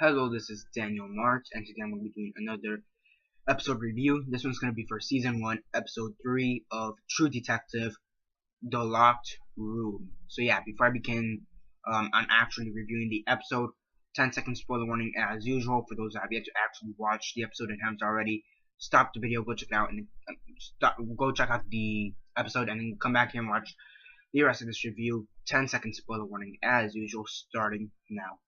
Hello, this is Daniel Mart, and today I'm going to be doing another episode review. This one's going to be for Season 1, Episode 3 of True Detective, The Locked Room. So yeah, before I begin on actually reviewing the episode, 10-second spoiler warning as usual. For those that have yet to actually watch the episode and haven't already, stop the video, go check out the episode, and then come back here and watch the rest of this review. 10-second spoiler warning as usual, starting now.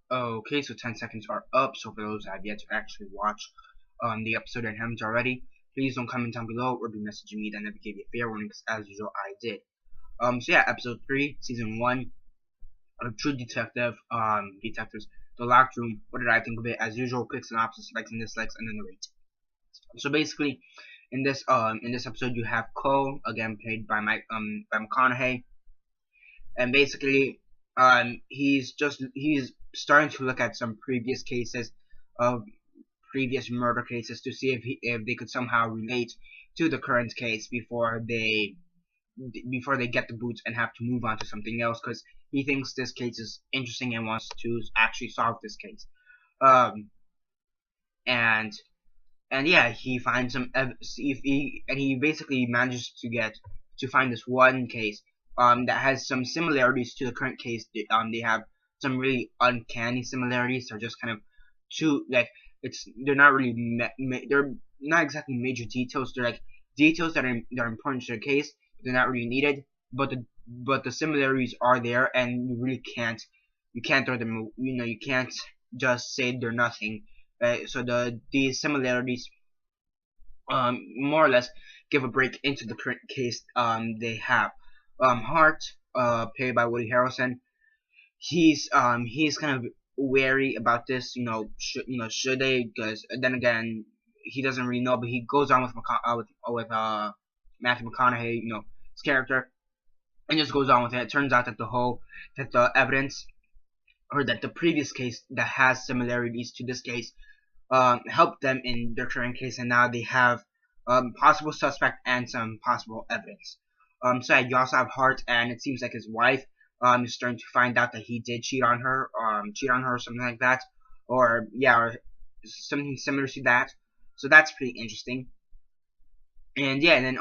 Okay, so 10 seconds are up. So for those that have yet to actually watch the episode and haven't already, please don't comment down below or be messaging me that never gave you a fair warning, because as usual I did. So yeah, episode 3, season 1 of True Detective, Detectives, The Locked Room. What did I think of it? As usual, quick synopsis, likes and dislikes, and then the rate. So basically, in this episode, you have Cole, again played by by McConaughey, and basically, he's starting to look at some previous cases of previous murder cases to see if they could somehow relate to the current case before they get the boots and have to move on to something else, because he thinks this case is interesting and wants to actually solve this case. And yeah, he finds some he basically manages to find this one case that has some similarities to the current case. They have some really uncanny similarities. They're just kind of they're not really they're not exactly major details. They're like details that are important to the case. They're not really needed, but the similarities are there, and you really can't throw them. You can't just say they're nothing. So these similarities more or less give a break into the current case they have. Hart, played by Woody Harrelson, he's kind of wary about this. Should they? Because then again, he doesn't really know. But he goes on with Matthew McConaughey, his character, and just goes on with it. It turns out that the evidence, or that the previous case that has similarities to this case, helped them in their current case, and now they have possible suspect and some possible evidence. So yeah, you also have Hart, and it seems like his wife is starting to find out that he did cheat on her, or something like that, or something similar to that. So that's pretty interesting. And yeah, and then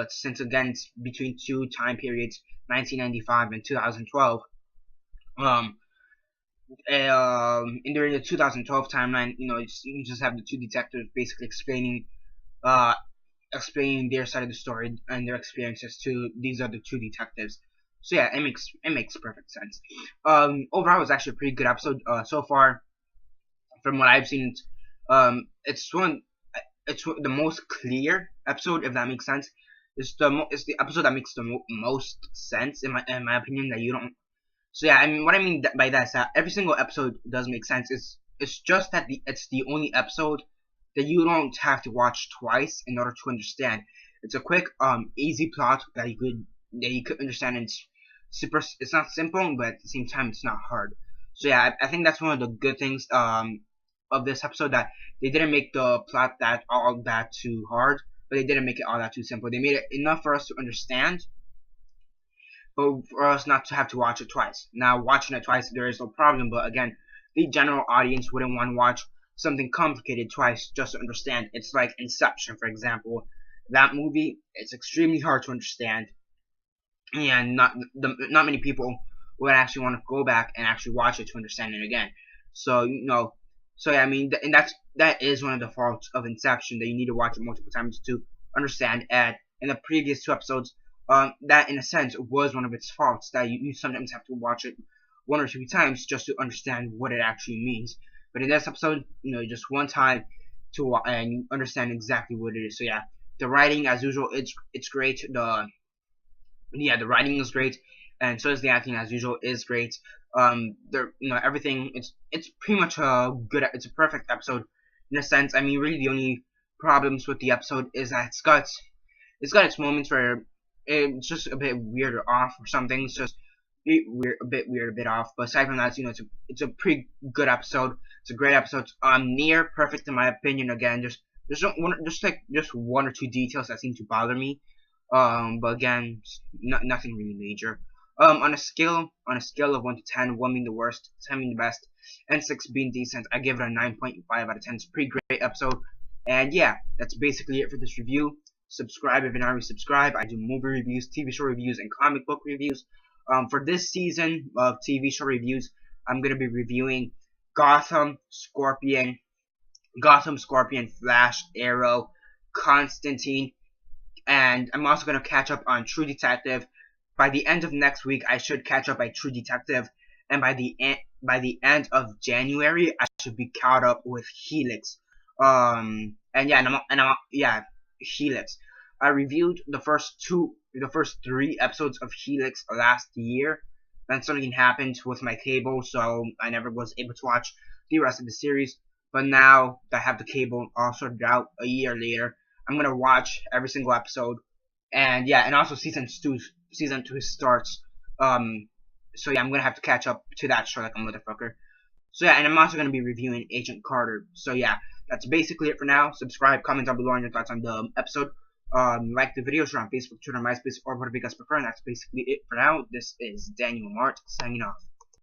since again it's between two time periods, 1995 and 2012. And during the 2012 timeline, you just have the two detectives basically explaining their side of the story and their experiences to these other two detectives. So yeah, it makes perfect sense. Overall, it was actually a pretty good episode so far. From what I've seen, it's the most clear episode, if that makes sense. It's the episode that makes the most sense in my opinion. That you don't. So yeah, I mean, what I mean by that is that every single episode does make sense. It's just that it's the only episode that you don't have to watch twice in order to understand. It's a quick, easy plot that you could understand, and it's not simple, but at the same time it's not hard. So yeah, I think that's one of the good things of this episode, that they didn't make the plot all that too hard, but they didn't make it all that too simple. They made it enough for us to understand, but for us not to have to watch it twice. Now, watching it twice, there is no problem, but again, the general audience wouldn't want to watch something complicated twice just to understand. It's like Inception, for example. That movie, it's extremely hard to understand, and not many people would actually want to go back and actually watch it to understand it again. So so yeah, I mean, and that is one of the faults of Inception, that you need to watch it multiple times to understand. And in the previous two episodes, that in a sense was one of its faults, that you sometimes have to watch it one or two times just to understand what it actually means. But in this episode, just one time and you understand exactly what it is. So yeah, the writing, as usual, it's great. The writing is great, and so is the acting, as usual, is great. Everything, it's pretty much it's a perfect episode in a sense. I mean, really the only problems with the episode is that it's got its moments where it's just a bit weird or off, or something. It's just a bit weird, a bit off. But aside from that, it's a pretty good episode. It's a great episode. Near perfect in my opinion. Again, just one or two details that seem to bother me. But again, nothing really major. On a scale of 1 to 10, 1 being the worst, 10 being the best, and 6 being decent, I give it a 9.5 out of 10. It's a pretty great episode. And yeah, that's basically it for this review. Subscribe if you're not already subscribed. I do movie reviews, TV show reviews, and comic book reviews. For this season of TV show reviews, I'm gonna be reviewing Gotham, Scorpion, Flash, Arrow, Constantine, and I'm also gonna catch up on True Detective. By the end of next week, I should catch up by True Detective, and by the end of January, I should be caught up with Helix. And yeah, Helix. I reviewed the first 3 episodes of Helix last year. Then something happened with my cable, so I never was able to watch the rest of the series. But now that I have the cable all sorted out a year later, I'm gonna watch every single episode. And yeah, and also season 2 starts. So yeah, I'm gonna have to catch up to that show like a motherfucker. So yeah, and I'm also gonna be reviewing Agent Carter. So yeah, that's basically it for now. Subscribe, comment down below on your thoughts on the episode. Like the video, share on Facebook, Twitter, MySpace, or whatever you guys prefer. And that's basically it for now. This is Daniel Mart signing off.